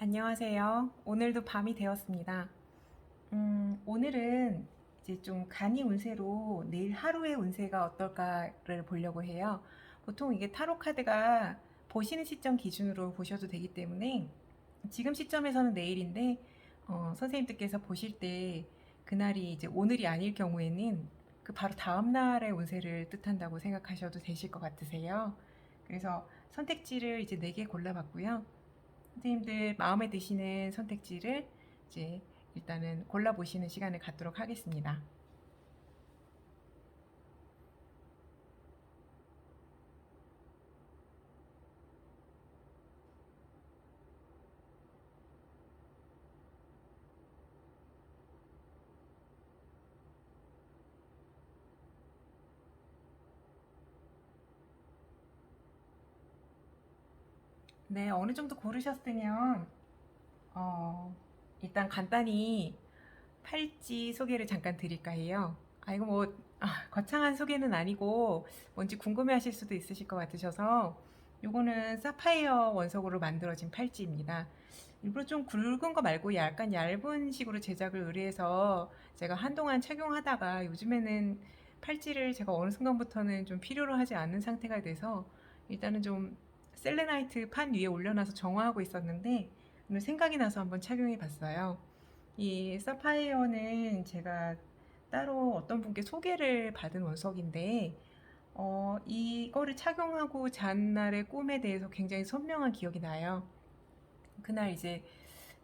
안녕하세요. 오늘도 밤이 되었습니다. 오늘은 이제 좀 간이 운세로 내일 하루의 운세가 어떨까를 보려고 해요. 보통 이게 타로 카드가 보시는 시점 기준으로 보셔도 되기 때문에 지금 시점에서는 내일인데 선생님들께서 보실 때 그날이 이제 오늘이 아닐 경우에는 그 바로 다음 날의 운세를 뜻한다고 생각하셔도 되실 것 같으세요. 그래서 선택지를 이제 4개 골라봤고요. 선생님들 마음에 드시는 선택지를 이제 일단은 골라보시는 시간을 갖도록 하겠습니다. 네, 어느 정도 고르셨으면 어, 일단 간단히 팔찌 소개를 잠깐 드릴까 해요. 이거 뭐 거창한 소개는 아니고 뭔지 궁금해하실 수도 있으실 것 같으셔서 요거는 사파이어 원석으로 만들어진 팔찌입니다. 일부러 좀 굵은 거 말고 약간 얇은 식으로 제작을 의뢰해서 제가 한동안 착용하다가 요즘에는 팔찌를 제가 어느 순간부터는 좀 필요로 하지 않는 상태가 돼서 일단은 좀 셀레나이트 판 위에 올려놔서 정화하고 있었는데 오늘 생각이 나서 한번 착용해 봤어요. 이 사파이어는 제가 따로 어떤 분께 소개를 받은 원석인데 이거를 착용하고 잔 날의 꿈에 대해서 굉장히 선명한 기억이 나요. 그날 이제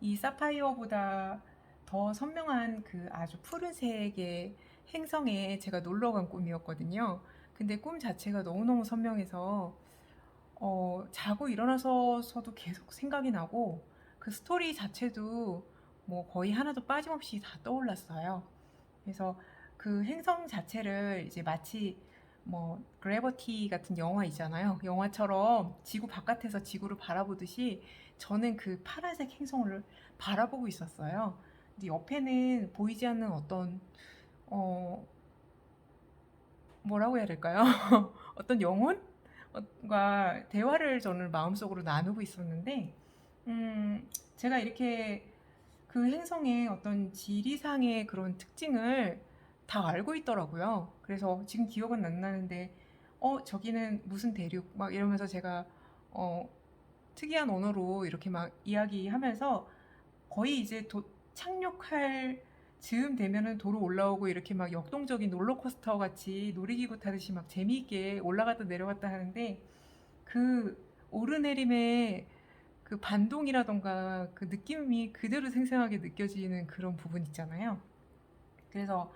이 사파이어보다 더 선명한 그 아주 푸른색의 행성에 제가 놀러 간 꿈이었거든요. 근데 꿈 자체가 너무너무 선명해서 자고 일어나서도 계속 생각이 나고 그 스토리 자체도 뭐 거의 하나도 빠짐없이 다 떠올랐어요. 그래서 그 행성 자체를 이제 마치 뭐 그래버티 같은 영화 있잖아요. 영화처럼 지구 바깥에서 지구를 바라보듯이 저는 그 파란색 행성을 바라보고 있었어요. 근데 옆에는 보이지 않는 어떤 어 뭐라고 해야 될까요? 어떤 영혼과 대화를 저는 마음속으로 나누고 있었는데 제가 이렇게 그 행성의 어떤 지리상의 그런 특징을 다 알고 있더라고요. 그래서 지금 기억은 안 나는데, 저기는 무슨 대륙? 막 이러면서 제가, 어, 특이한 언어로 이렇게 막 이야기하면서 거의 이제 착륙할 즈음 되면은 도로 올라오고 이렇게 막 역동적인 롤러코스터 같이 놀이기구 타듯이 막 재미있게 올라갔다 내려갔다 하는데 그 오르내림의 그 반동이라던가 그 느낌이 그대로 생생하게 느껴지는 그런 부분 있잖아요. 그래서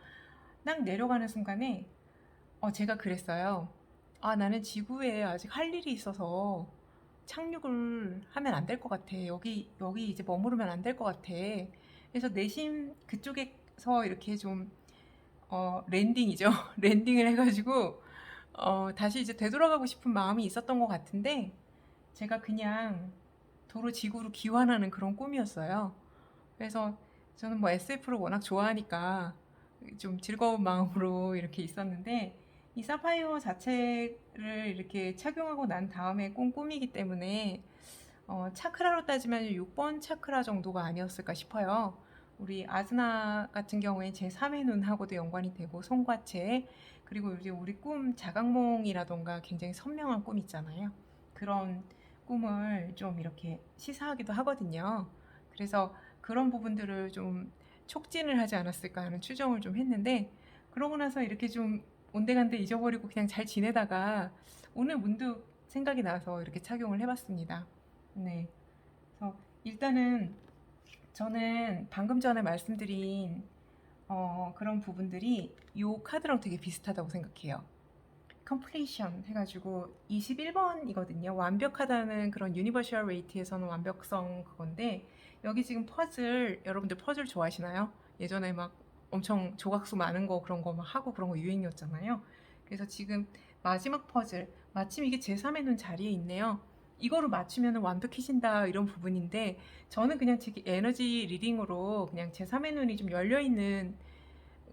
딱 내려가는 순간에 제가 그랬어요. 나는 지구에 아직 할 일이 있어서 착륙을 하면 안 될 것 같아. 여기 이제 머무르면 안 될 것 같아. 그래서 내심 그쪽에서 이렇게 좀, 랜딩이죠. 랜딩을 해가지고, 다시 이제 되돌아가고 싶은 마음이 있었던 것 같은데, 제가 그냥 도로 지구로 귀환하는 그런 꿈이었어요. 그래서 저는 뭐 SF를 워낙 좋아하니까 좀 즐거운 마음으로 이렇게 있었는데 이 사파이어 자체를 이렇게 착용하고 난 다음에 꾼 꿈이기 때문에 차크라로 따지면 6번 차크라 정도가 아니었을까 싶어요. 우리 아즈나 같은 경우에 제3의 눈하고도 연관이 되고 송과체 그리고 이제 우리 꿈 자각몽이라던가 굉장히 선명한 꿈 있잖아요. 그런 꿈을 좀 이렇게 시사하기도 하거든요. 그래서 그런 부분들을 좀 촉진을 하지 않았을까 하는 추정을 좀 했는데 그러고 나서 이렇게 좀 온데간데 잊어버리고 그냥 잘 지내다가 오늘 문득 생각이 나서 이렇게 착용을 해봤습니다. 네. 그래서 일단은 저는 방금 전에 말씀드린 그런 부분들이 이 카드랑 되게 비슷하다고 생각해요. completion 해가지고 21번이거든요. 완벽하다는 그런 유니버셜 웨이트에서는 완벽성 그건데 여기 지금 퍼즐 여러분들 퍼즐 좋아하시나요? 예전에 막 엄청 조각수 많은 거 그런 거 막 하고 그런 거 유행이었잖아요. 그래서 지금 마지막 퍼즐 마침 이게 제3의 눈 자리에 있네요. 이거로 맞추면 완벽해진다 이런 부분인데 저는 그냥 제 에너지 리딩으로 그냥 제3의 눈이 좀 열려있는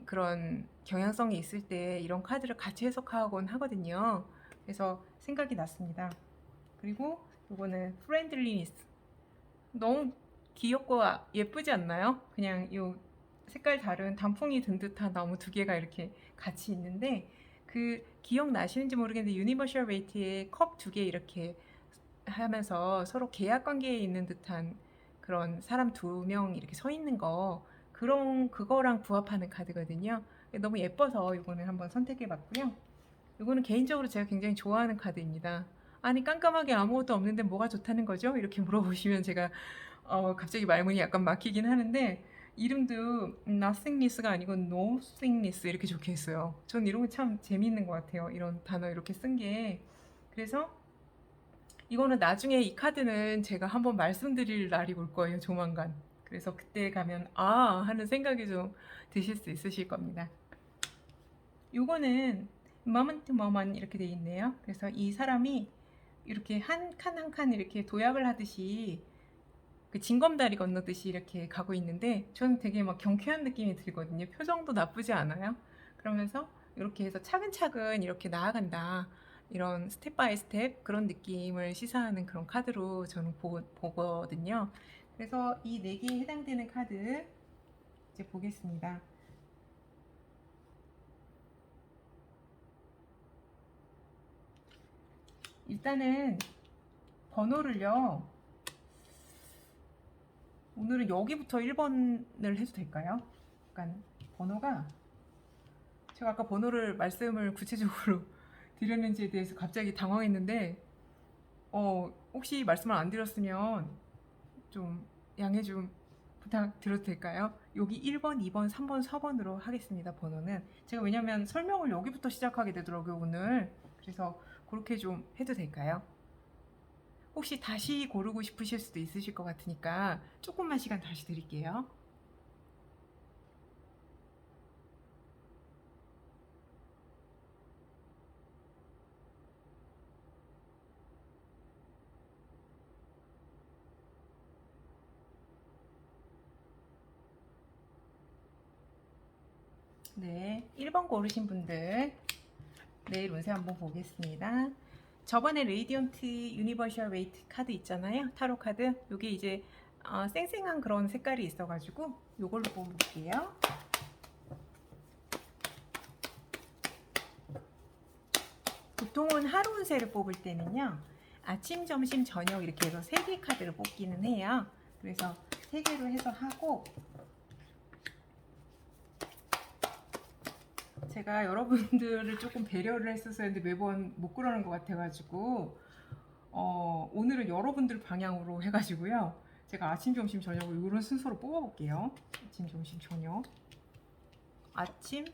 그런 경향성이 있을 때 이런 카드를 같이 해석하곤 하거든요. 그래서 생각이 났습니다. 그리고 이거는 프렌들리니스. 너무 귀엽고 예쁘지 않나요? 그냥 요 색깔 다른 단풍이 든 듯한 나무 두 개가 이렇게 같이 있는데, 그 기억나시는지 모르겠는데 유니버셜 웨이트에 컵 두 개 이렇게 하면서 서로 계약 관계에 있는 듯한 그런 사람 두 명 이렇게 서 있는 거, 그런 그거랑 부합하는 카드거든요. 너무 예뻐서 이거는 한번 선택해 봤고요. 이거는 개인적으로 제가 굉장히 좋아하는 카드입니다. 아니 깜깜하게 아무것도 없는데 뭐가 좋다는 거죠? 이렇게 물어보시면 제가 갑자기 말문이 약간 막히긴 하는데, 이름도 nothingness가 아니고 nothingness 이렇게 적혀 있어요. 전 이런 거 참 재미있는 것 같아요. 이런 단어 이렇게 쓴 게. 그래서 이거는 나중에 이 카드는 제가 한번 말씀드릴 날이 올 거예요. 조만간. 그래서 그때 가면 아 하는 생각이 좀 드실 수 있으실 겁니다. 요거는 moment to moment 이렇게 돼 있네요. 그래서 이 사람이 이렇게 한 칸 한 칸 이렇게 도약을 하듯이 그 징검다리 건너듯이 이렇게 가고 있는데, 저는 되게 막 경쾌한 느낌이 들거든요. 표정도 나쁘지 않아요. 그러면서 이렇게 해서 차근차근 이렇게 나아간다, 이런 스텝 바이 스텝 그런 느낌을 시사하는 그런 카드로 저는 보거든요. 그래서 이 네 개에 해당되는 카드 이제 보겠습니다. 일단은 번호를요, 오늘은 여기부터 1번을 해도 될까요? 약간 번호가, 제가 아까 번호를 말씀을 구체적으로 드렸는지에 대해서 갑자기 당황했는데, 혹시 말씀을 안 드렸으면 좀 양해 좀 부탁드려도 될까요? 여기 1번, 2번, 3번, 4번으로 하겠습니다. 번호는 제가, 왜냐면 설명을 여기부터 시작하게 되더라고요 오늘. 그래서 그렇게 좀 해도 될까요? 혹시 다시 고르고 싶으실 수도 있으실 것 같으니까 조금만 시간 다시 드릴게요. 네, 1번 고르신 분들 내일 운세 한번 보겠습니다. 저번에 레이디언트 유니버셜 웨이트 카드 있잖아요. 타로 카드. 요게 이제 쌩쌩한 그런 색깔이 있어가지고 요걸로 뽑을게요. 보통은 하루 운세를 뽑을 때는요, 아침, 점심, 저녁 이렇게 해서 3개 카드를 뽑기는 해요. 그래서 3개로 해서 하고, 제가 여러분들을 조금 배려를 했었어야 했는데 매번 못 그러는 것 같아가지고 오늘은 여러분들 방향으로 해가지고요, 제가 아침, 점심, 저녁을 이런 순서로 뽑아볼게요. 아침, 점심, 저녁. 아침,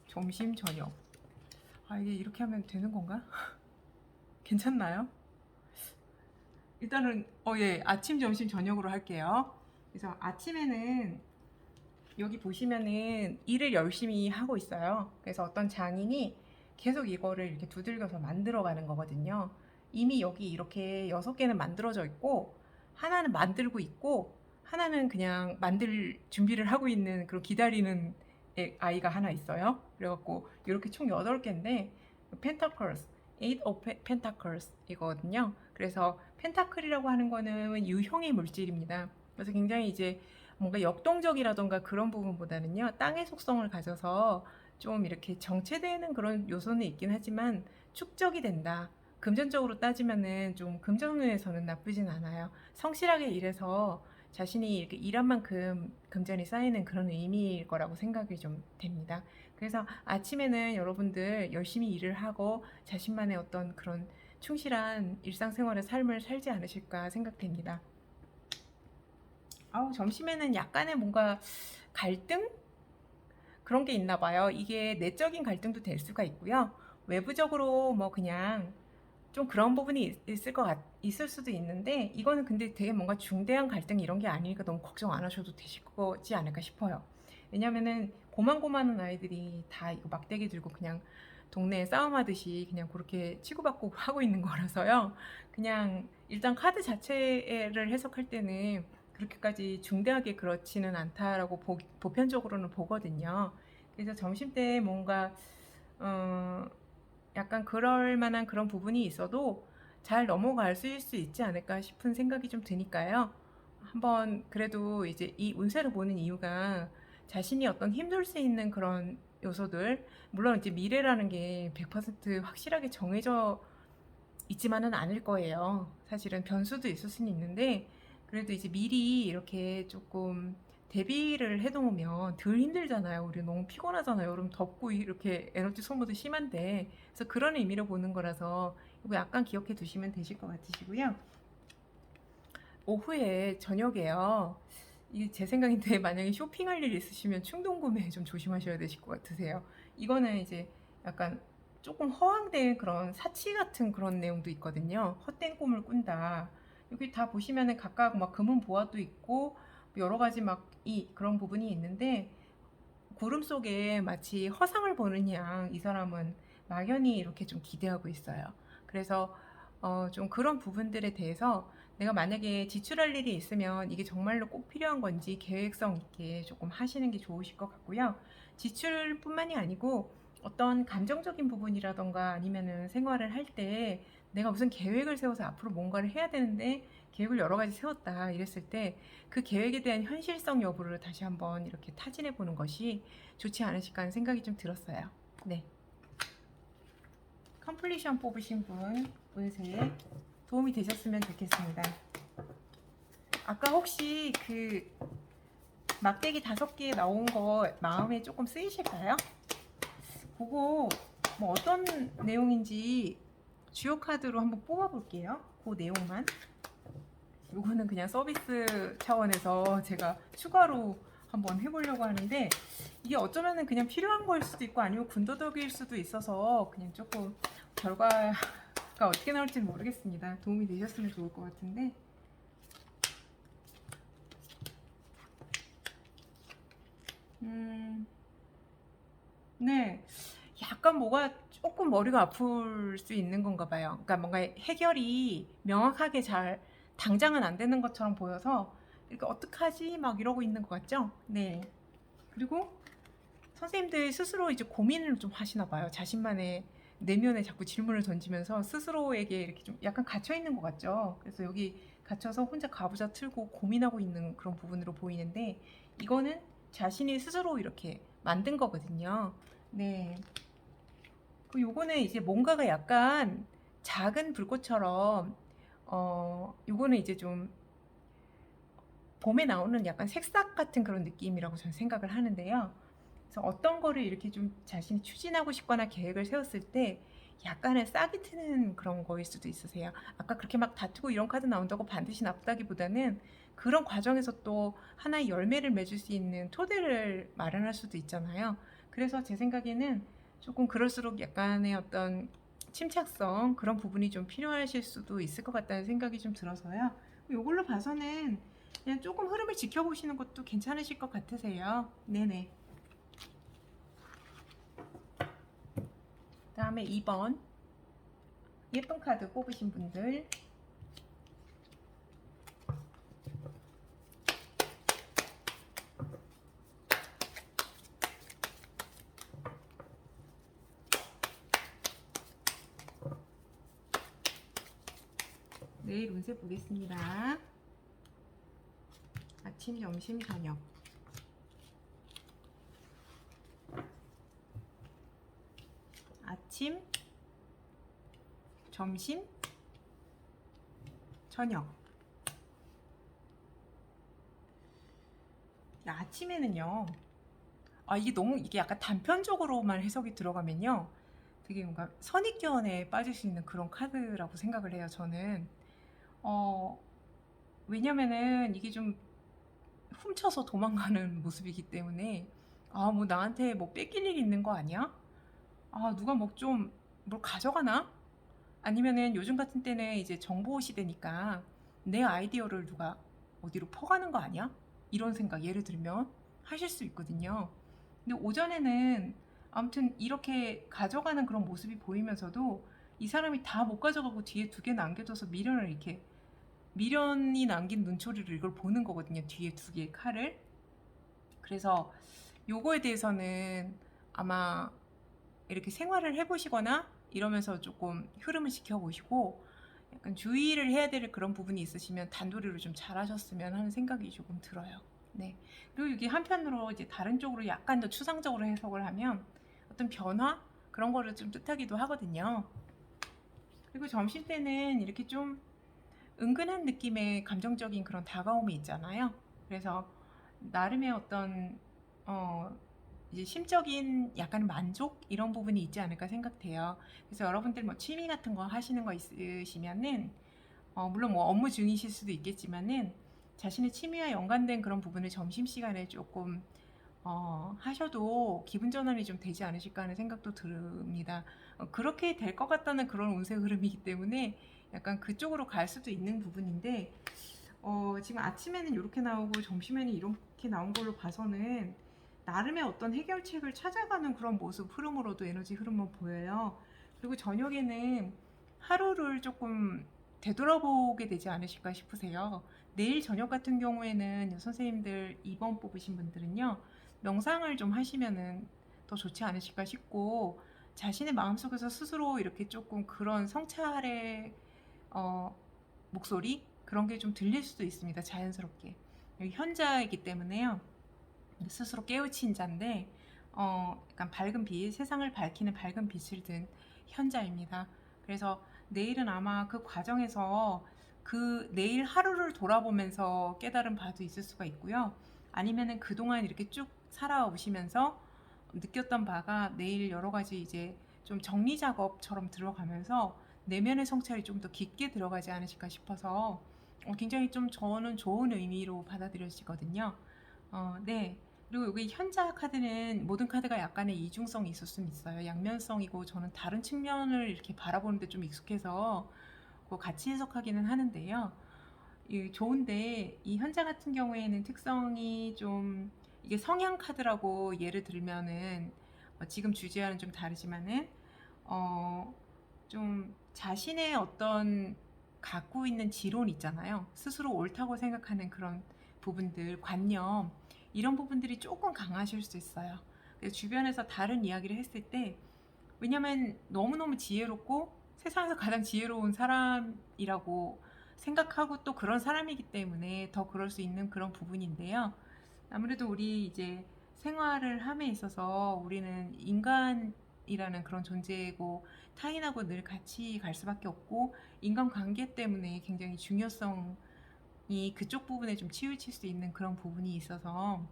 점심, 저녁. 이게 이렇게 하면 되는 건가? 괜찮나요? 일단은 예, 아침, 점심, 저녁으로 할게요. 그래서 아침에는 여기 보시면은 일을 열심히 하고 있어요. 그래서 어떤 장인이 계속 이거를 이렇게 두들겨서 만들어가는 거거든요. 이미 여기 이렇게 6개는 만들어져 있고, 하나는 만들고 있고, 하나는 그냥 만들 준비를 하고 있는 그런 기다리는 아이가 하나 있어요. 그래갖고 이렇게 총 8개인데 펜타클스, Eight of Pentacles 이거거든요. 그래서 펜타클이라고 하는 거는 유형의 물질입니다. 그래서 굉장히 이제 뭔가 역동적이라던가 그런 부분보다는요, 땅의 속성을 가져서 좀 이렇게 정체되는 그런 요소는 있긴 하지만 축적이 된다. 금전적으로 따지면은 좀 금전운에서는 나쁘진 않아요. 성실하게 일해서 자신이 이렇게 일한 만큼 금전이 쌓이는 그런 의미일 거라고 생각이 좀 됩니다. 그래서 아침에는 여러분들 열심히 일을 하고 자신만의 어떤 그런 충실한 일상생활의 삶을 살지 않으실까 생각됩니다. 점심에는 약간의 뭔가 갈등? 그런 게 있나 봐요. 이게 내적인 갈등도 될 수가 있고요. 외부적으로 뭐 그냥 좀 그런 부분이 있을 수도 있는데, 이거는 근데 되게 뭔가 중대한 갈등 이런 게 아니니까 너무 걱정 안 하셔도 되실 거지 않을까 싶어요. 왜냐면은 고만고만한 아이들이 다 이거 막대기 들고 그냥 동네에 싸움하듯이 그냥 그렇게 치고받고 하고 있는 거라서요. 그냥 일단 카드 자체를 해석할 때는 그렇게까지 중대하게 그렇지는 않다라고 보편적으로는 보거든요. 그래서 점심때 뭔가 어, 약간 그럴 만한 그런 부분이 있어도 잘 넘어갈 수 있지 않을까 싶은 생각이 좀 드니까요. 한번 그래도 이제 이 운세를 보는 이유가 자신이 어떤 힘들 수 있는 그런 요소들, 물론 이제 미래라는 게 100% 확실하게 정해져 있지만은 않을 거예요. 사실은 변수도 있을 수는 있는데, 그래도 이제 미리 이렇게 조금 대비를 해놓으면 덜 힘들잖아요. 우리 너무 피곤하잖아요. 여름 덥고 이렇게 에너지 소모도 심한데. 그래서 그런 의미로 보는 거라서 이거 약간 기억해 두시면 되실 것 같으시고요. 오후에 저녁에요. 이게 제 생각인데 만약에 쇼핑할 일 있으시면 충동 구매 좀 조심하셔야 되실 것 같으세요. 이거는 이제 약간 조금 허황된 그런 사치 같은 그런 내용도 있거든요. 헛된 꿈을 꾼다. 여기 다 보시면은 각각 막 금은 보화도 있고 여러 가지 막 그런 부분이 있는데 구름 속에 마치 허상을 보는 양 이 사람은 막연히 이렇게 좀 기대하고 있어요. 그래서 좀 그런 부분들에 대해서 내가 만약에 지출할 일이 있으면 이게 정말로 꼭 필요한 건지 계획성 있게 조금 하시는 게 좋으실 것 같고요. 지출뿐만이 아니고 어떤 감정적인 부분이라던가 아니면은 생활을 할 때 내가 무슨 계획을 세워서 앞으로 뭔가를 해야 되는데 계획을 여러 가지 세웠다 이랬을 때 그 계획에 대한 현실성 여부를 다시 한번 이렇게 타진해 보는 것이 좋지 않으실까 하는 생각이 좀 들었어요. 네. 컴플리션 뽑으신 분 운세에 도움이 되셨으면 좋겠습니다. 아까 혹시 그 막대기 5개 나온 거 마음에 조금 쓰이실까요? 그거 뭐 어떤 내용인지 주요 카드로 한번 뽑아볼게요. 그 내용만. 이거는 그냥 서비스 차원에서 제가 추가로 한번 해보려고 하는데 이게 어쩌면은 그냥 필요한 거일 수도 있고 아니면 군더더기일 수도 있어서 그냥 조금 결과가 어떻게 나올지 모르겠습니다. 도움이 되셨으면 좋을 것 같은데 네, 약간 뭐가 조금 머리가 아플 수 있는 건가 봐요. 그러니까 뭔가 해결이 명확하게 잘 당장은 안 되는 것처럼 보여서 이렇게 어떡하지? 막 이러고 있는 것 같죠? 네. 그리고 선생님들 스스로 이제 고민을 좀 하시나 봐요. 자신만의 내면에 자꾸 질문을 던지면서 스스로에게 이렇게 좀 약간 갇혀 있는 것 같죠. 그래서 여기 갇혀서 혼자 가부좌 틀고 고민하고 있는 그런 부분으로 보이는데 이거는 자신이 스스로 이렇게 만든 거거든요. 네. 그 요거는 이제 뭔가가 약간 작은 불꽃처럼 요거는 이제 좀 봄에 나오는 약간 새싹 같은 그런 느낌이라고 저는 생각을 하는데요. 그래서 어떤 거를 이렇게 좀 자신이 추진하고 싶거나 계획을 세웠을 때 약간의 싹이 트는 그런 거일 수도 있으세요. 아까 그렇게 막 다투고 이런 카드 나온다고 반드시 나쁘다기보다는 그런 과정에서 또 하나의 열매를 맺을 수 있는 토대를 마련할 수도 있잖아요. 그래서 제 생각에는 조금 그럴수록 약간의 어떤 침착성 그런 부분이 좀 필요하실 수도 있을 것 같다는 생각이 좀 들어서요. 이걸로 봐서는 그냥 조금 흐름을 지켜보시는 것도 괜찮으실 것 같으세요. 네네. 다음에 2번 예쁜 카드 뽑으신 분들 내일 운세 보겠습니다. 아침, 점심, 저녁. 아침, 점심, 저녁. 아침에는요. 이게 약간 단편적으로만 해석이 들어가면요. 되게 뭔가 선입견에 빠질 수 있는 그런 카드라고 생각을 해요, 저는. 어, 왜냐면은 이게 좀 훔쳐서 도망가는 모습이기 때문에 뭐 나한테 뭐 뺏길 일이 있는 거 아니야? 누가 뭐 좀 뭘 가져가나? 아니면은 요즘 같은 때는 이제 정보 시대니까 내 아이디어를 누가 어디로 퍼가는 거 아니야? 이런 생각 예를 들면 하실 수 있거든요. 근데 오전에는 아무튼 이렇게 가져가는 그런 모습이 보이면서도 이 사람이 다 못 가져가고 뒤에 2개 남겨둬서 미련이 남긴 눈초리를 이걸 보는 거거든요. 뒤에 2개의 칼을. 그래서 요거에 대해서는 아마 이렇게 생활을 해보시거나 이러면서 조금 흐름을 지켜보시고 약간 주의를 해야 될 그런 부분이 있으시면 단도리를 좀 잘하셨으면 하는 생각이 조금 들어요. 네. 그리고 이게 한편으로 이제 다른 쪽으로 약간 더 추상적으로 해석을 하면 어떤 변화 그런 거를 좀 뜻하기도 하거든요. 그리고 점심 때는 이렇게 좀 은근한 느낌의 감정적인 그런 다가움이 있잖아요. 그래서 나름의 어떤 어 이제 심적인 약간 만족 이런 부분이 있지 않을까 생각돼요. 그래서 여러분들 뭐 취미 같은 거 하시는 거 있으시면은 물론 뭐 업무 중이실 수도 있겠지만은 자신의 취미와 연관된 그런 부분을 점심시간에 조금 하셔도 기분 전환이 좀 되지 않으실까 하는 생각도 듭니다. 그렇게 될 것 같다는 그런 운세 흐름이기 때문에 약간 그쪽으로 갈 수도 있는 부분인데 지금 아침에는 이렇게 나오고 점심에는 이렇게 나온 걸로 봐서는 나름의 어떤 해결책을 찾아가는 그런 모습 흐름으로도 에너지 흐름은 보여요. 그리고 저녁에는 하루를 조금 되돌아보게 되지 않으실까 싶으세요. 내일 저녁 같은 경우에는 선생님들 2번 뽑으신 분들은요, 명상을 좀 하시면은 더 좋지 않으실까 싶고, 자신의 마음속에서 스스로 이렇게 조금 그런 성찰의 어, 목소리 그런 게 좀 들릴 수도 있습니다. 자연스럽게. 여기 현자이기 때문에요. 스스로 깨우친 자인데 약간 밝은 빛, 세상을 밝히는 밝은 빛을 든 현자입니다. 그래서 내일은 아마 그 과정에서 그 내일 하루를 돌아보면서 깨달은 바도 있을 수가 있고요. 아니면은 그동안 이렇게 쭉 살아오시면서 느꼈던 바가 내일 여러 가지 이제 좀 정리 작업처럼 들어가면서 내면의 성찰이 좀 더 깊게 들어가지 않으실까 싶어서 굉장히 좀 저는 좋은 의미로 받아들여지거든요. 네. 그리고 여기 현자 카드는 모든 카드가 약간의 이중성이 있을 수는 있어요. 양면성이고 저는 다른 측면을 이렇게 바라보는데 좀 익숙해서 그거 같이 해석하기는 하는데요. 좋은데 이 현자 같은 경우에는 특성이 좀 이게 성향 카드라고 예를 들면은 지금 주제와는 좀 다르지만은 어, 좀 자신의 어떤 갖고 있는 지론 있잖아요. 스스로 옳다고 생각하는 그런 부분들, 관념, 이런 부분들이 조금 강하실 수 있어요. 그래서 주변에서 다른 이야기를 했을 때, 왜냐면 너무너무 지혜롭고 세상에서 가장 지혜로운 사람이라고 생각하고 또 그런 사람이기 때문에 더 그럴 수 있는 그런 부분인데요. 아무래도 우리 이제 생활을 함에 있어서 우리는 인간이라는 그런 존재고 타인하고 늘 같이 갈 수밖에 없고 인간관계 때문에 굉장히 중요성이 그쪽 부분에 좀 치우칠 수 있는 그런 부분이 있어서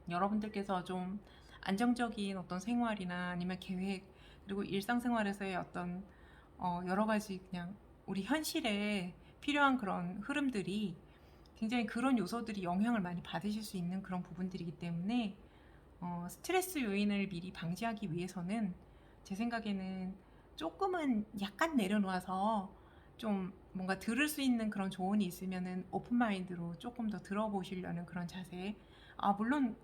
여러분들께서 좀 안정적인 어떤 생활이나 아니면 계획 그리고 일상생활에서의 어떤 여러 가지 그냥 우리 현실에 필요한 그런 흐름들이 굉장히 그런 요소들이 영향을 많이 받으실 수 있는 그런 부분들이기 때문에 스트레스 요인을 미리 방지하기 위해서는 제 생각에는 조금은 약간 내려놓아서 좀 뭔가 들을 수 있는 그런 조언이 있으면은 오픈 마인드로 조금 더 들어보시려는 그런 자세. 물론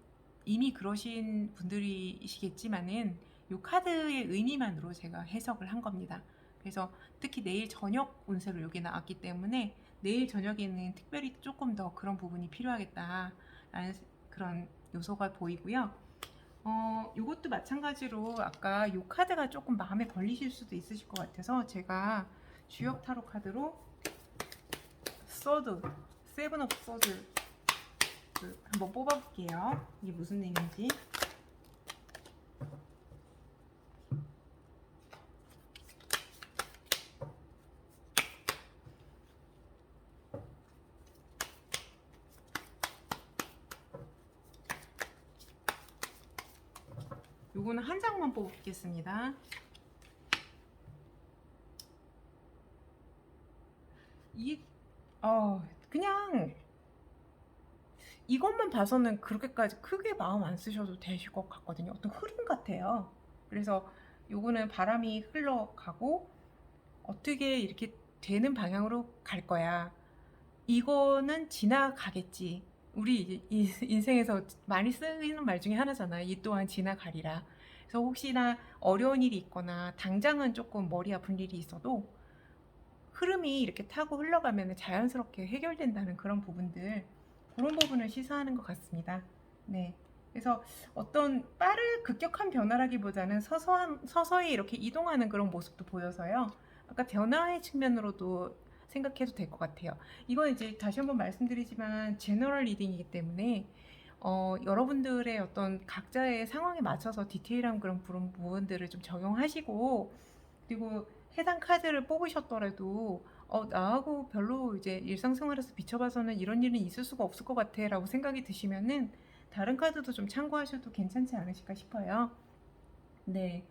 이미 그러신 분들이시겠지만은 이 카드의 의미만으로 제가 해석을 한 겁니다. 그래서 특히 내일 저녁 운세로 여기 나왔기 때문에 내일 저녁에는 특별히 조금 더 그런 부분이 필요하겠다라는 그런 요소가 보이고요. 요것도 마찬가지로 아까 요 카드가 조금 마음에 걸리실 수도 있으실 것 같아서 제가 주역 타로 카드로 소드, 세븐 오브 소드 한번 뽑아볼게요. 이게 무슨 의미인지. 요거는 한 장만 뽑겠습니다. 이게 그냥 이것만 봐서는 그렇게까지 크게 마음 안 쓰셔도 되실 것 같거든요. 어떤 흐름 같아요. 그래서 요거는 바람이 흘러가고 어떻게 이렇게 되는 방향으로 갈 거야. 이거는 지나가겠지. 우리 인생에서 많이 쓰이는 말 중에 하나잖아요. 이 또한 지나가리라. 그래서 혹시나 어려운 일이 있거나 당장은 조금 머리 아픈 일이 있어도 흐름이 이렇게 타고 흘러가면 자연스럽게 해결된다는 그런 부분들, 그런 부분을 시사하는 것 같습니다. 네. 그래서 어떤 빠른 급격한 변화라기보다는 서서히 이렇게 이동하는 그런 모습도 보여서요. 아까 변화의 측면으로도 생각해도 될 것 같아요. 이건 이제 다시 한번 말씀드리지만 제너럴 리딩이기 때문에 여러분들의 어떤 각자의 상황에 맞춰서 디테일한 그런 부분들을 좀 적용하시고, 그리고 해당 카드를 뽑으셨더라도 나하고 별로 이제 일상생활에서 비춰봐서는 이런 일은 있을 수가 없을 것 같아 라고 생각이 드시면은 다른 카드도 좀 참고하셔도 괜찮지 않으실까 싶어요. 네.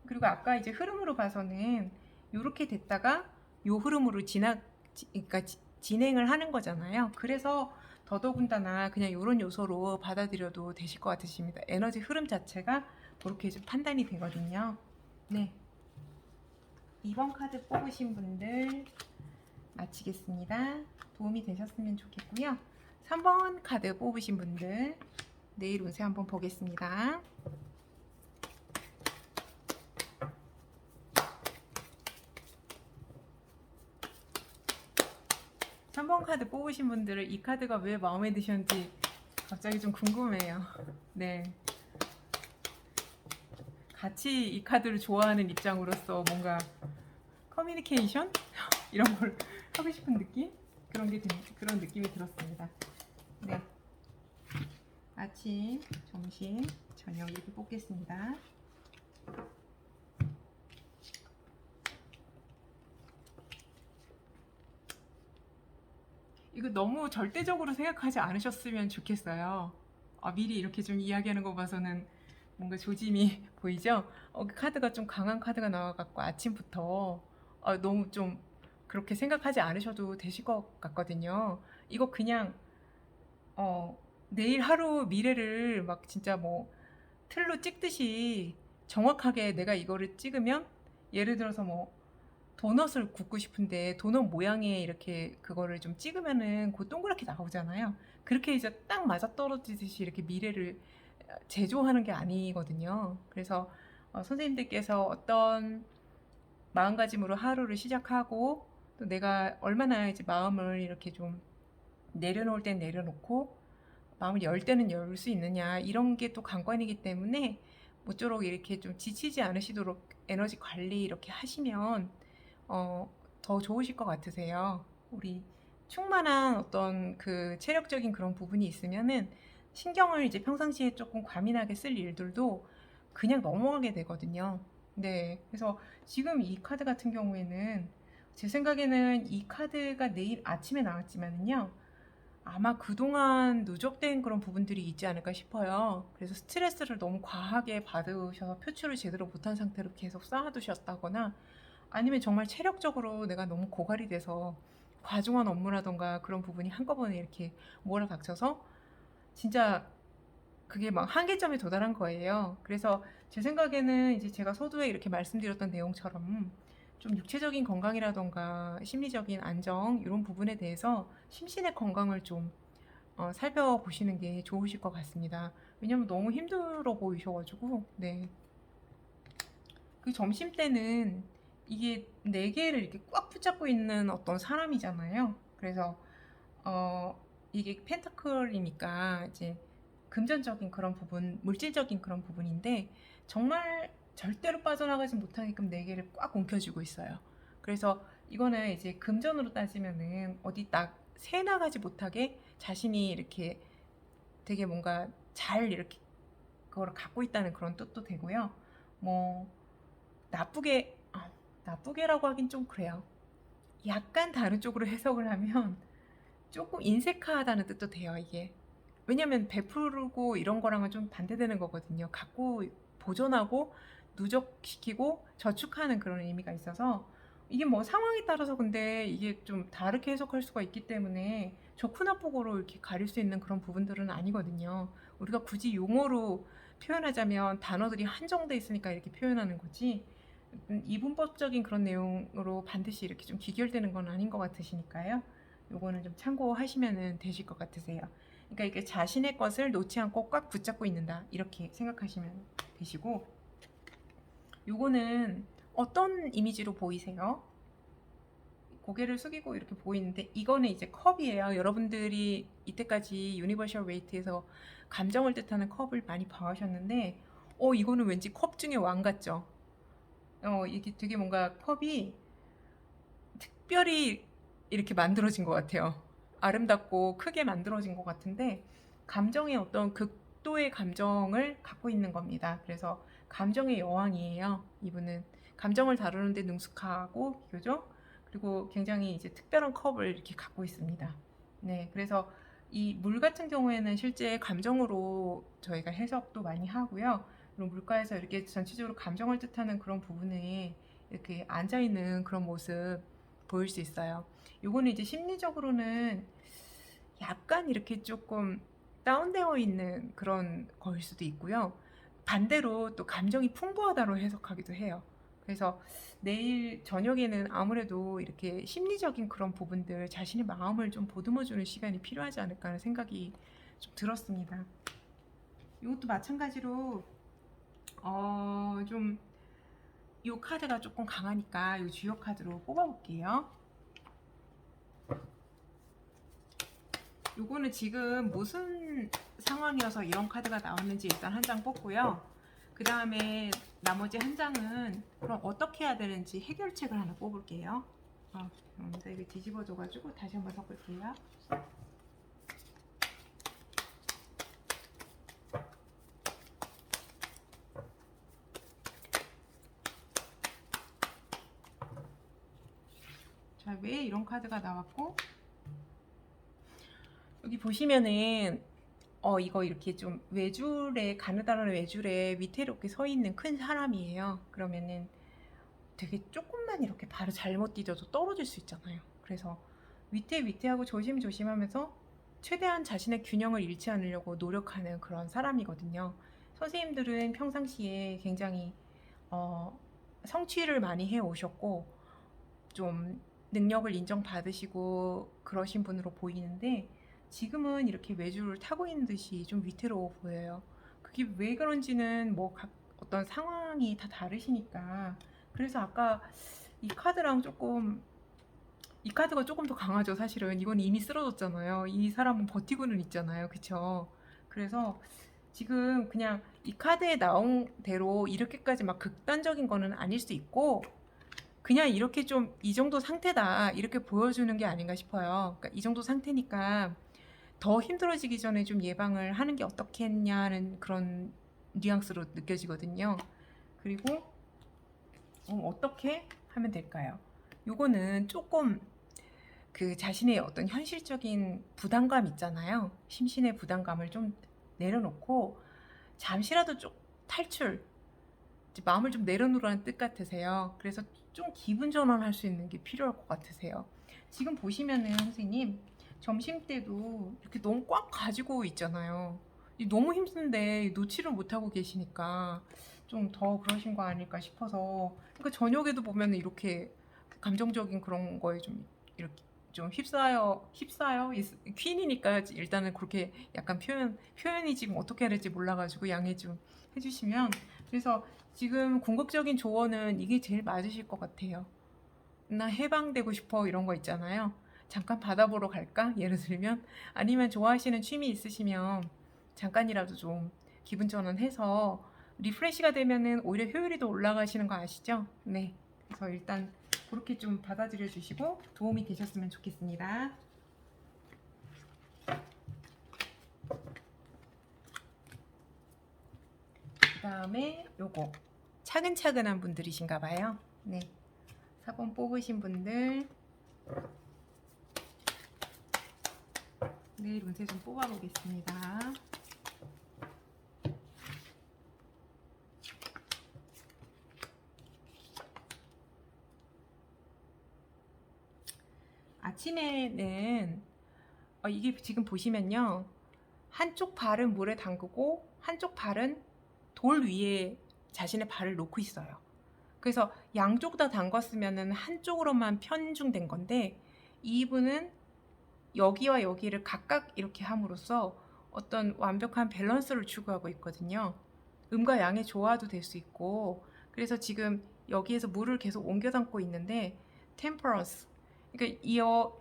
그리고 아까 이제 흐름으로 봐서는 이렇게 됐다가 요 흐름으로 그러니까 진행을 하는 거잖아요. 그래서 더더군다나 그냥 이런 요소로 받아들여도 되실 것 같으십니다. 에너지 흐름 자체가 그렇게 좀 판단이 되거든요. 네. 2번 카드 뽑으신 분들 마치겠습니다. 도움이 되셨으면 좋겠고요. 3번 카드 뽑으신 분들 내일 운세 한번 보겠습니다. 3번 카드 뽑으신 분들은 이 카드가 왜 마음에 드셨는지 갑자기 좀 궁금해요. 네. 같이 이 카드를 좋아하는 입장으로서 뭔가 커뮤니케이션? 이런 걸 하고 싶은 느낌? 그런 느낌이 들었습니다. 네. 아침, 점심, 저녁 이렇게 뽑겠습니다. 이거 너무 절대적으로 생각하지 않으셨으면 좋겠어요. 미리 이렇게 좀 이야기하는 거 봐서는 뭔가 조짐이 보이죠? 그 카드가 좀 강한 카드가 나와갖고 아침부터 너무 좀 그렇게 생각하지 않으셔도 되실 것 같거든요. 이거 그냥 내일 하루 미래를 막 진짜 뭐 틀로 찍듯이 정확하게 내가 이거를 찍으면, 예를 들어서 뭐 도넛을 굽고 싶은데 도넛 모양의 이렇게 그거를 좀 찍으면은 그 동그랗게 나오잖아요. 그렇게 이제 딱 맞아 떨어지듯이 이렇게 미래를 제조하는 게 아니거든요. 그래서 선생님들께서 어떤 마음가짐으로 하루를 시작하고, 또 내가 얼마나 이제 마음을 이렇게 좀 내려놓을 땐 내려놓고 마음을 열 때는 열 수 있느냐, 이런 게 또 관건이기 때문에 모쪼록 이렇게 좀 지치지 않으시도록 에너지 관리 이렇게 하시면 더 좋으실 것 같으세요. 우리 충만한 어떤 그 체력적인 그런 부분이 있으면은 신경을 이제 평상시에 조금 과민하게 쓸 일들도 그냥 넘어가게 되거든요. 네. 그래서 지금 이 카드 같은 경우에는 제 생각에는 이 카드가 내일 아침에 나왔지만은요, 아마 그동안 누적된 그런 부분들이 있지 않을까 싶어요. 그래서 스트레스를 너무 과하게 받으셔서 표출을 제대로 못한 상태로 계속 쌓아두셨다거나, 아니면 정말 체력적으로 내가 너무 고갈이 돼서 과중한 업무라던가 그런 부분이 한꺼번에 이렇게 몰아닥쳐서 진짜 그게 막 한계점에 도달한 거예요. 그래서 제 생각에는 이제 제가 서두에 이렇게 말씀드렸던 내용처럼 좀 육체적인 건강이라던가 심리적인 안정 이런 부분에 대해서 심신의 건강을 좀 살펴보시는 게 좋으실 것 같습니다. 왜냐면 너무 힘들어 보이셔가지고. 네. 그 점심 때는 이게 네 개를 이렇게 꽉 붙잡고 있는 어떤 사람이잖아요. 그래서 이게 펜타클이니까 이제 금전적인 그런 부분, 물질적인 그런 부분인데 정말 절대로 빠져나가지 못하게끔 네 개를 꽉 움켜쥐고 있어요. 그래서 이거는 이제 금전으로 따지면은 어디 딱 새 나가지 못하게 자신이 이렇게 되게 뭔가 잘 이렇게 그걸 갖고 있다는 그런 뜻도 되고요. 뭐 나쁘게 나쁘게라고 하긴 좀 그래요. 약간 다른 쪽으로 해석을 하면 조금 인색하다는 뜻도 돼요, 이게. 왜냐면 베푸고 이런 거랑은 좀 반대되는 거거든요. 갖고 보존하고 누적시키고 저축하는 그런 의미가 있어서, 이게 뭐 상황에 따라서 근데 이게 좀 다르게 해석할 수가 있기 때문에 좋고 나쁘고로 이렇게 가릴 수 있는 그런 부분들은 아니거든요. 우리가 굳이 용어로 표현하자면 단어들이 한정돼 있으니까 이렇게 표현하는 거지, 이분법적인 그런 내용으로 반드시 이렇게 좀 귀결되는 건 아닌 것 같으시니까요. 요거는 좀 참고하시면 되실 것 같으세요. 그러니까 이게 자신의 것을 놓지 않고 꽉 붙잡고 있는다, 이렇게 생각하시면 되시고, 요거는 어떤 이미지로 보이세요? 고개를 숙이고 이렇게 보이는데 이거는 이제 컵이에요. 여러분들이 이때까지 유니버셜 웨이트에서 감정을 뜻하는 컵을 많이 봐오셨는데 이거는 왠지 컵 중에 왕 같죠? 이게 되게 뭔가 컵이 특별히 이렇게 만들어진 것 같아요. 아름답고 크게 만들어진 것 같은데 감정의 어떤 극도의 감정을 갖고 있는 겁니다. 그래서 감정의 여왕이에요. 이분은 감정을 다루는데 능숙하고 비교적 그리고 굉장히 이제 특별한 컵을 이렇게 갖고 있습니다. 네, 그래서 이 물 같은 경우에는 실제 감정으로 저희가 해석도 많이 하고요. 그리고 물가에서 이렇게 전체적으로 감정을 뜻하는 그런 부분에 이렇게 앉아 있는 그런 모습 보일 수 있어요. 요거는 이제 심리적으로는 약간 이렇게 조금 다운되어 있는 그런 거일 수도 있고요. 반대로 또 감정이 풍부하다로 해석하기도 해요. 그래서 내일 저녁에는 아무래도 이렇게 심리적인 그런 부분들, 자신의 마음을 좀 보듬어주는 시간이 필요하지 않을까 하는 생각이 좀 들었습니다. 이것도 마찬가지로 좀 이 카드가 조금 강하니까 이 주요 카드로 뽑아볼게요. 요거는 지금 무슨 상황이어서 이런 카드가 나왔는지 일단 한 장 뽑고요. 그 다음에 나머지 한 장은 그럼 어떻게 해야 되는지 해결책을 하나 뽑을게요. 근데 이게 뒤집어져가지고 다시 한번 섞을게요. 자, 왜 이런 카드가 나왔고 여기 보시면은 이거 이렇게 좀 외줄에 가느다란 외줄에 위태롭게 서 있는 큰 사람이에요. 그러면은 되게 조금만 이렇게 발을 잘못 디뎌도 떨어질 수 있잖아요. 그래서 위태위태하고 조심조심하면서 최대한 자신의 균형을 잃지 않으려고 노력하는 그런 사람이거든요. 선생님들은 평상시에 굉장히 성취를 많이 해 오셨고 좀 능력을 인정받으시고 그러신 분으로 보이는데 지금은 이렇게 외줄을 타고 있는 듯이 좀 위태로워 보여요. 그게 왜 그런지는 뭐 어떤 상황이 다 다르시니까 그래서 아까 이 카드랑 조금 이 카드가 조금 더 강하죠. 사실은 이건 이미 쓰러졌잖아요. 이 사람은 버티고는 있잖아요. 그쵸? 그래서 지금 그냥 이 카드에 나온 대로 이렇게까지 막 극단적인 거는 아닐 수 있고 그냥 이렇게 좀 이 정도 상태다 이렇게 보여주는 게 아닌가 싶어요. 그러니까 이 정도 상태니까 더 힘들어지기 전에 좀 예방을 하는 게 어떻겠냐는 그런 뉘앙스로 느껴지거든요. 그리고 어떻게 하면 될까요? 요거는 조금 그 자신의 어떤 현실적인 부담감 있잖아요. 심신의 부담감을 좀 내려놓고 잠시라도 좀 탈출, 마음을 좀 내려놓으라는 뜻 같으세요. 그래서 좀 기분 전환할 수 있는 게 필요할 것 같으세요. 지금 보시면은 선생님 점심 때도 이렇게 너무 꽉 가지고 있잖아요. 너무 힘든데 놓지를 못하고 계시니까 좀 더 그러신 거 아닐까 싶어서 그러니까 저녁에도 보면 이렇게 감정적인 그런 거에 좀 이렇게 좀 휩싸여 퀸이니까 일단은 그렇게 약간 표현이 지금 어떻게 해야 될지 몰라가지고 양해 좀 해주시면 그래서 지금 궁극적인 조언은 이게 제일 맞으실 것 같아요. 나 해방되고 싶어 이런 거 있잖아요. 잠깐 바다 보러 갈까? 예를 들면 아니면 좋아하시는 취미 있으시면 잠깐이라도 좀 기분 전환해서 리프레시가 되면은 오히려 효율이 더 올라가시는 거 아시죠? 네. 그래서 일단 그렇게 좀 받아들여 주시고 도움이 되셨으면 좋겠습니다. 그 다음에 요거 차근차근한 분들이신가 봐요. 네. 4번 뽑으신 분들 내일 운세 좀 뽑아보겠습니다. 아침에는 이게 지금 보시면요. 한쪽 발은 물에 담그고 한쪽 발은 돌 위에 자신의 발을 놓고 있어요. 그래서 양쪽 다 담갔으면 한쪽으로만 편중된 건데 이분은 여기와 여기를 각각 이렇게 함으로써 어떤 완벽한 밸런스를 추구하고 있거든요. 음과 양의 조화도 될 수 있고 그래서 지금 여기에서 물을 계속 옮겨 담고 있는데 템퍼런스 그러니까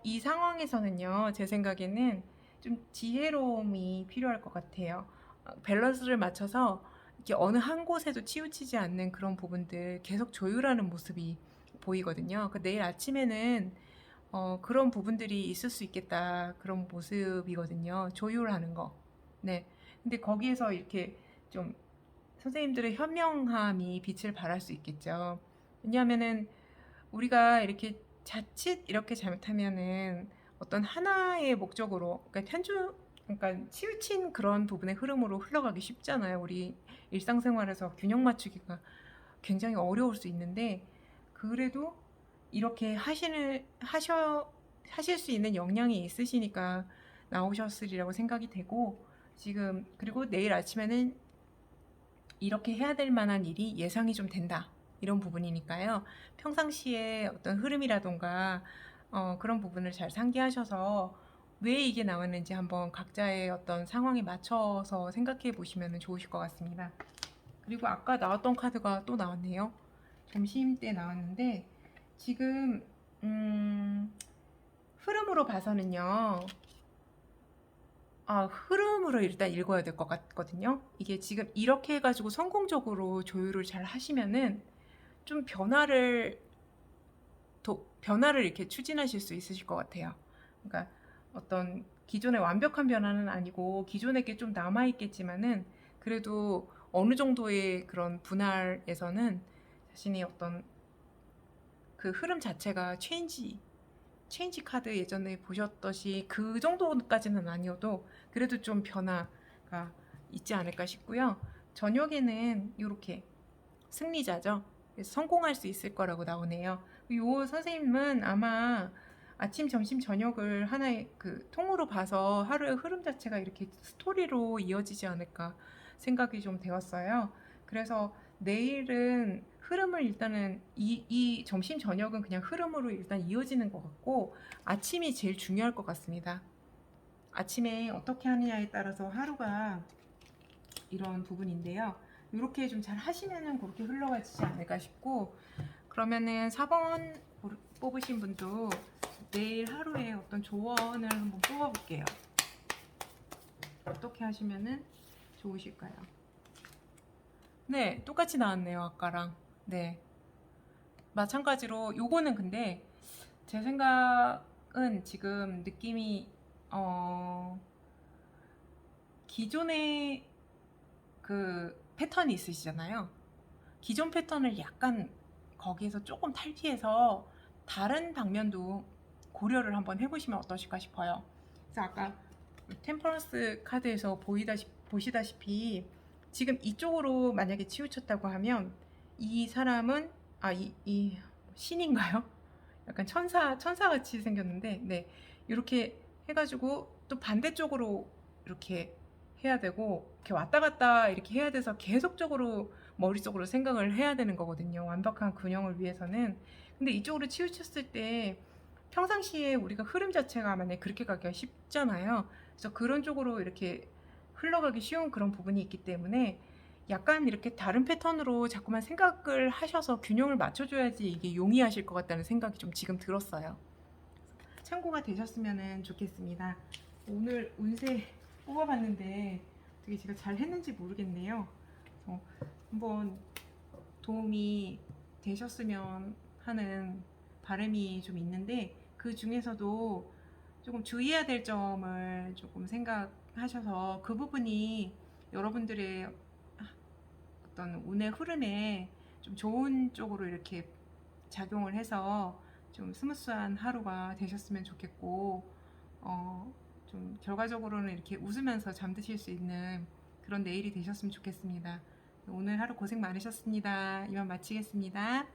이 상황에서는요 제 생각에는 좀 지혜로움이 필요할 것 같아요. 밸런스를 맞춰서 이렇게 어느 한 곳에도 치우치지 않는 그런 부분들 계속 조율하는 모습이 보이거든요. 내일 아침에는 그런 부분들이 있을 수 있겠다. 그런 모습이거든요. 조율하는 거. 네. 근데 거기에서 이렇게 좀 선생님들의 현명함이 빛을 발할 수 있겠죠. 왜냐하면은 우리가 이렇게 자칫 이렇게 잘못하면은 어떤 하나의 목적으로, 그러니까 그러니까 치우친 그런 부분의 흐름으로 흘러가기 쉽잖아요. 우리 일상생활에서 균형 맞추기가 굉장히 어려울 수 있는데, 그래도 이렇게 하실 수 있는 역량이 있으시니까 나오셨으리라고 생각이 되고, 지금, 그리고 내일 아침에는 이렇게 해야 될 만한 일이 예상이 좀 된다. 이런 부분이니까요. 평상시에 어떤 흐름이라던가 그런 부분을 잘 상기하셔서 왜 이게 나왔는지 한번 각자의 어떤 상황에 맞춰서 생각해 보시면 좋으실 것 같습니다. 그리고 아까 나왔던 카드가 또 나왔네요. 점심 때 나왔는데 지금 흐름으로 봐서는요. 흐름으로 일단 읽어야 될 것 같거든요. 이게 지금 이렇게 해가지고 성공적으로 조율을 잘 하시면은 좀 변화를 이렇게 추진하실 수 있으실 것 같아요. 그러니까 어떤 기존의 완벽한 변화는 아니고 기존에 게 좀 남아있겠지만은 그래도 어느 정도의 그런 분할에서는 자신이 어떤 그 흐름 자체가 체인지 카드 예전에 보셨듯이 그 정도까지는 아니어도 그래도 좀 변화가 있지 않을까 싶고요. 저녁에는 이렇게 승리자죠. 그래서 성공할 수 있을 거라고 나오네요. 요 선생님은 아마 아침, 점심, 저녁을 하나의 그 통으로 봐서 하루의 흐름 자체가 이렇게 스토리로 이어지지 않을까 생각이 좀 되었어요. 그래서 내일은 흐름을 일단은 이 점심, 저녁은 그냥 흐름으로 일단 이어지는 것 같고 아침이 제일 중요할 것 같습니다. 아침에 어떻게 하느냐에 따라서 하루가 이런 부분인데요. 이렇게 좀 잘 하시면은 그렇게 흘러가지 않을까 싶고, 그러면은 4번 뽑으신 분도 내일 하루에 어떤 조언을 한번 뽑아볼게요. 어떻게 하시면은 좋으실까요? 네, 똑같이 나왔네요, 아까랑. 네, 마찬가지로 요거는 근데 제 생각은 지금 느낌이 어 기존의 그 패턴이 있으시잖아요. 기존 패턴을 약간 거기에서 조금 탈피해서 다른 방면도 고려를 한번 해보시면 어떠실까 싶어요. 그래서 아까 템퍼런스 카드에서 보시다시피 지금 이쪽으로 만약에 치우쳤다고 하면 이 사람은 이 신인가요? 약간 천사 같이 생겼는데, 네, 이렇게 해가지고 또 반대쪽으로 이렇게 해야 되고 이렇게 왔다 갔다 이렇게 해야 돼서 계속적으로 머릿속으로 생각을 해야 되는 거거든요. 완벽한 균형을 위해서는. 근데 이쪽으로 치우쳤을 때 평상시에 우리가 흐름 자체가 만약에 그렇게 가기가 쉽잖아요. 그래서 그런 쪽으로 이렇게 흘러가기 쉬운 그런 부분이 있기 때문에 약간 이렇게 다른 패턴으로 자꾸만 생각을 하셔서 균형을 맞춰줘야지 이게 용이하실 것 같다는 생각이 좀 지금 들었어요. 참고가 되셨으면 좋겠습니다. 오늘 운세 뽑아봤는데 되게 제가 잘 했는지 모르겠네요. 그래서 한번 도움이 되셨으면 하는 바람이 좀 있는데 그 중에서도 조금 주의해야 될 점을 조금 생각하셔서 그 부분이 여러분들의 어떤 운의 흐름에 좀 좋은 쪽으로 이렇게 작용을 해서 좀 스무스한 하루가 되셨으면 좋겠고, 좀 결과적으로는 이렇게 웃으면서 잠드실 수 있는 그런 내일이 되셨으면 좋겠습니다. 오늘 하루 고생 많으셨습니다. 이만 마치겠습니다.